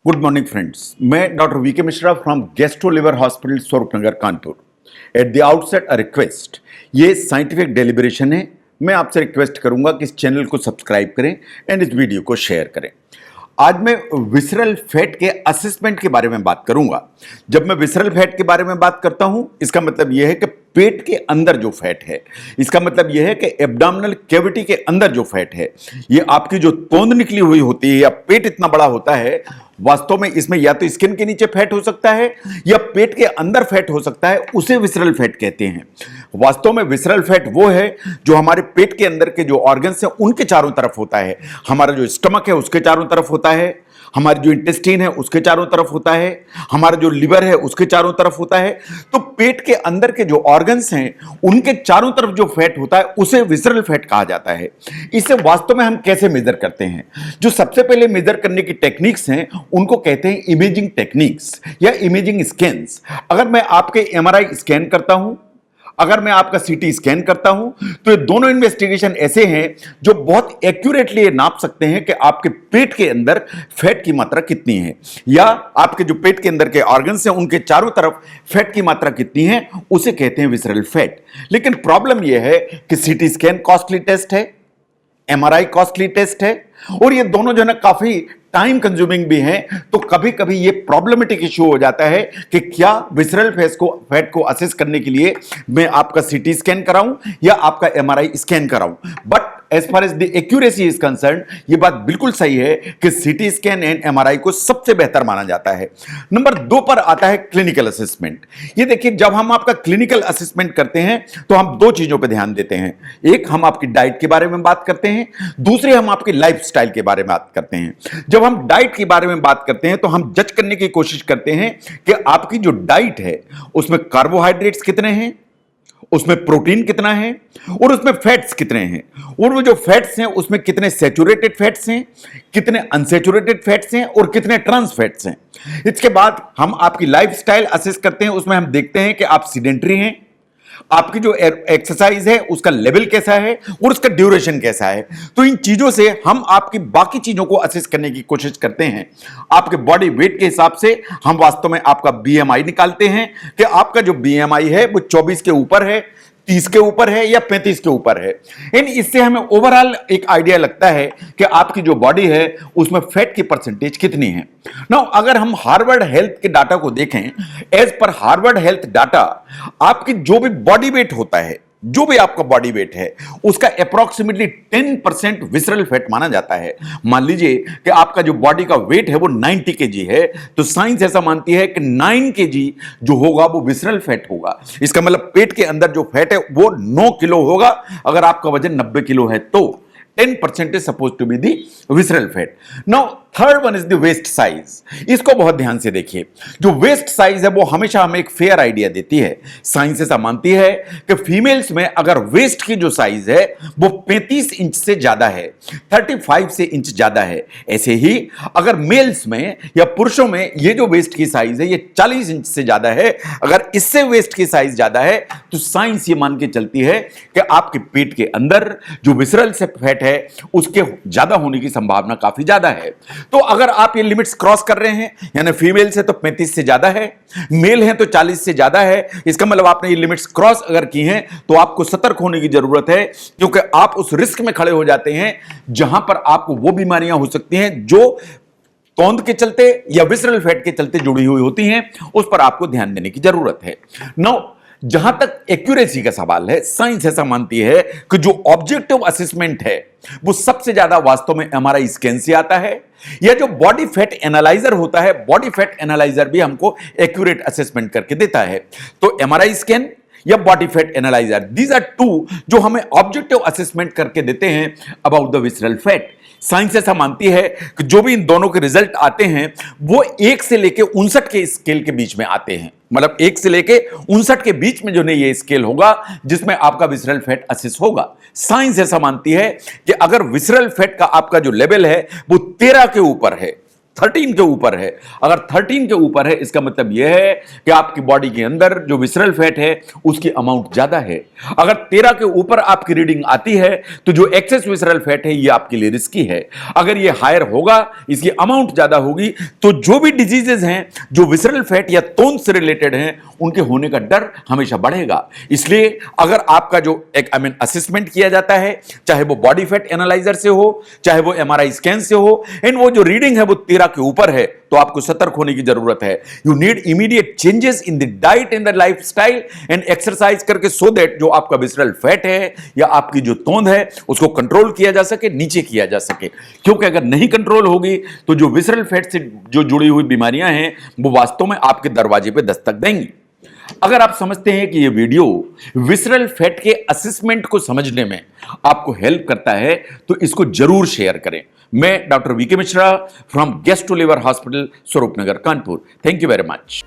Good morning friends, मैं doctor VK Mishra from gastro liver hospital Swaroopnagar Kanpur. At the outset a request, ये scientific deliberation है। मैं आपसे request करूंगा कि इस चैनल को सब्सक्राइब करें एंड इस वीडियो को शेयर करें। आज मैं विसरल फैट के असेसमेंट के बारे में बात करूंगा। जब मैं विसरल फैट के बारे में बात करता हूं, इसका मतलब यह है कि पेट के अंदर जो फैट है, इसका मतलब यह है कि एब्डोमिनल कैविटी के अंदर जो फैट है, ये आपकी जो तोंद निकली हुई होती है या पेट इतना बड़ा होता है, वास्तव में इसमें या तो स्किन के नीचे फैट हो सकता है या पेट के अंदर फैट हो सकता है, उसे विसरल फैट कहते हैं। वास्तव में विसरल फैट वो है जो हमारे पेट के अंदर के जो ऑर्गन्स हैं उनके चारों तरफ होता है। हमारा जो स्टमक है उसके चारों तरफ होता है, हमारी जो इंटेस्टाइन है उसके चारों तरफ होता है, हमारा जो लिवर है उसके चारों तरफ होता है। तो पेट के अंदर के जो ऑर्गन्स हैं उनके चारों तरफ जो फैट होता है उसे विसरल फैट कहा जाता है। इसे वास्तव में हम कैसे मेजर करते हैं? जो सबसे पहले मेजर करने की टेक्निक्स हैं उनको कहते हैं इमेजिंग टेक्निक्स या इमेजिंग स्कैन्स। अगर मैं आपके एमआरआई स्कैन करता हूं, अगर मैं आपका सीटी स्कैन करता हूं, तो ये दोनों इन्वेस्टिगेशन ऐसे हैं जो बहुत एक्यूरेटली नाप सकते हैं कि आपके पेट के अंदर फैट की मात्रा कितनी है या आपके जो पेट के अंदर के ऑर्गन्स हैं उनके चारों तरफ फैट की मात्रा कितनी है, उसे कहते हैं विसरल फैट। लेकिन प्रॉब्लम यह है कि सीटी स्कैन कॉस्टली टेस्ट है, एमआरआई कॉस्टली टेस्ट है और ये दोनों जो है ना काफी टाइम कंज्यूमिंग भी है। तो कभी कभी ये प्रॉब्लमेटिक इश्यू हो जाता है कि क्या विसरल फैट को असेस करने के लिए मैं आपका सीटी स्कैन कराऊं या आपका एमआरआई स्कैन कराऊं। But as far as the accuracy is concern, ये बात बिल्कुल सही है कि सीटी स्कैन एंड एमआरआई को सबसे बेहतर माना जाता है। नंबर 2 पर आता है क्लिनिकल असेसमेंट। ये देखिए, जब हम आपका क्लिनिकल असेसमेंट करते हैं तो हम 2 चीजों पर ध्यान देते हैं। एक, हम आपकी डाइट के बारे में बात करते हैं, दूसरे हम आपकी लाइफस्टाइल के बारे में बात करते हैं। जब हम डाइट के बारे में बात करते हैं तो हम जज करने की कोशिश करते हैं कि आपकी जो डाइट है उसमें कार्बोहाइड्रेट्स कितने हैं, उसमें प्रोटीन कितना है और उसमें फैट्स कितने हैं, और वो जो फैट्स हैं उसमें कितने सैचुरेटेड फैट्स हैं, कितने अनसैचुरेटेड फैट्स हैं और कितने ट्रांस फैट्स हैं। इसके बाद हम आपकी लाइफस्टाइल असेस करते हैं। उसमें हम देखते हैं कि आप सीडेंटरी हैं, आपकी जो एक्सरसाइज है उसका लेवल कैसा है और उसका ड्यूरेशन कैसा है। तो इन चीजों से हम आपकी बाकी चीजों को असेस करने की कोशिश करते हैं। आपके बॉडी वेट के हिसाब से हम वास्तव में आपका बीएमआई निकालते हैं कि आपका जो बीएमआई है वो 24 के ऊपर है, 30 के ऊपर है या 35 के ऊपर है। इन इससे हमें ओवरऑल एक आइडिया लगता है कि आपकी जो बॉडी है उसमें फैट की परसेंटेज कितनी है। नाउ अगर हम हार्वर्ड हेल्थ के डाटा को देखें, as per Harvard health data, आपकी जो भी बॉडी वेट होता है, जो भी आपका बॉडी वेट है उसका अप्रोक्सीमेटली 10% विसरल फैट माना जाता है। मान लीजिए कि आपका जो बॉडी का वेट है वो 90 केजी है, तो साइंस ऐसा मानती है कि 9 केजी जो होगा वो विसरल फैट होगा। इसका मतलब पेट के अंदर जो फैट है वो 9 किलो होगा। अगर आपका वजन 90 किलो है तो 10% is supposed to be the visceral fat. Now, third one is the waist size. इसको बहुत ध्यान से देखिए। जो वेस्ट साइज है वो हमेशा हमें एक फेयर आइडिया देती है। साइंस ऐसा मानती है कि फीमेल्स में अगर वेस्ट की जो साइज है वो 35 इंच से ज्यादा है, 35 से इंच ज्यादा है। ऐसे ही अगर मेल्स में या पुरुषों में ये जो वेस्ट की साइज है ये 40 इंच से ज्यादा है, अगर इससे वेस्ट की साइज ज्यादा है तो साइंस ये मान के चलती है कि आपके पेट के अंदर जो विसरल से फैट है उसके ज्यादा होने की संभावना काफी ज्यादा है। तो अगर आप ये लिमिट्स क्रॉस कर रहे हैं, यानी फीमेल से तो 35 से ज्यादा है, मेल है तो 40 से ज्यादा है, इसका मतलब आपने ये लिमिट्स क्रॉस अगर की हैं तो आपको सतर्क होने की जरूरत है, क्योंकि आप उस रिस्क में खड़े हो जाते हैं जहां पर आपको वो बीमारियां हो सकती हैं जो तोंद के चलते या विसरल फैट के चलते जुड़ी हुई होती हैं। उस पर आपको ध्यान देने की जरूरत है। नाउ जहां तक एक्यूरेसी का सवाल है, साइंस ऐसा मानती है कि जो ऑब्जेक्टिव असेसमेंट है वो सबसे ज्यादा वास्तव में एमआरआई स्कैन से आता है, या जो बॉडी फैट एनालाइजर होता है, बॉडी फैट एनालाइजर भी हमको एक्यूरेट असेसमेंट करके देता है। तो एमआरआई स्कैन या body fat analyser, these are 2 जो हमें ऑब्जेक्टिव असेसमेंट करके देते हैं about the visceral fat. Science ऐसा मानती है कि जो भी इन दोनों के रिजल्ट आते हैं वो 1 से लेके 59 के स्केल के बीच में आते हैं। मतलब 1 से लेके 59 के बीच में जो है ये स्केल होगा जिसमें आपका विसरल फैट असेस होगा। साइंस ऐसा मानती है कि अगर विसरल फैट का आपका जो लेवल है वो 13 के ऊपर है, 13 के ऊपर है। अगर 13 के ऊपर है इसका मतलब यह है कि आपकी बॉडी के अंदर जो विसरल फैट है उसकी अमाउंट ज्यादा है। अगर 13 के ऊपर आपकी रीडिंग आती है तो जो एक्सेस विसरल फैट है ये आपके लिए रिस्की है। अगर ये हायर होगा, इसकी अमाउंट ज्यादा होगी, तो जो भी डिजीजेस हैं जो विसरल फैट या टोन से रिलेटेड हैं उनके होने का डर हमेशा बढ़ेगा। इसलिए अगर आपका जो एक असेसमेंट किया जाता है, चाहे वो बॉडी फैट एनालाइजर से हो, चाहे वो एमआरआई स्कैन से हो, एंड वो जो रीडिंग है वो 13 के ऊपर है, तो आपको सतर्क होने की जरूरत है। You need immediate changes in the diet, in the lifestyle and exercise करके, सो दैट जो आपका विसरल फैट है या आपकी जो तोंद है उसको कंट्रोल किया जा सके, नीचे किया जा सके। क्योंकि अगर नहीं कंट्रोल होगी तो जो विसरल फैट से जो जुड़ी हुई बीमारियां हैं वो वास्तव में आपके दरवाजे पे दस्तक देंगी। अगर आप समझते हैं कि यह वीडियो विसरल फैट के असेसमेंट को समझने में आपको हेल्प करता है तो इसको जरूर शेयर करें। मैं doctor VK Mishra from gastro liver hospital, Swaroopnagar, Kanpur. Thank you very much.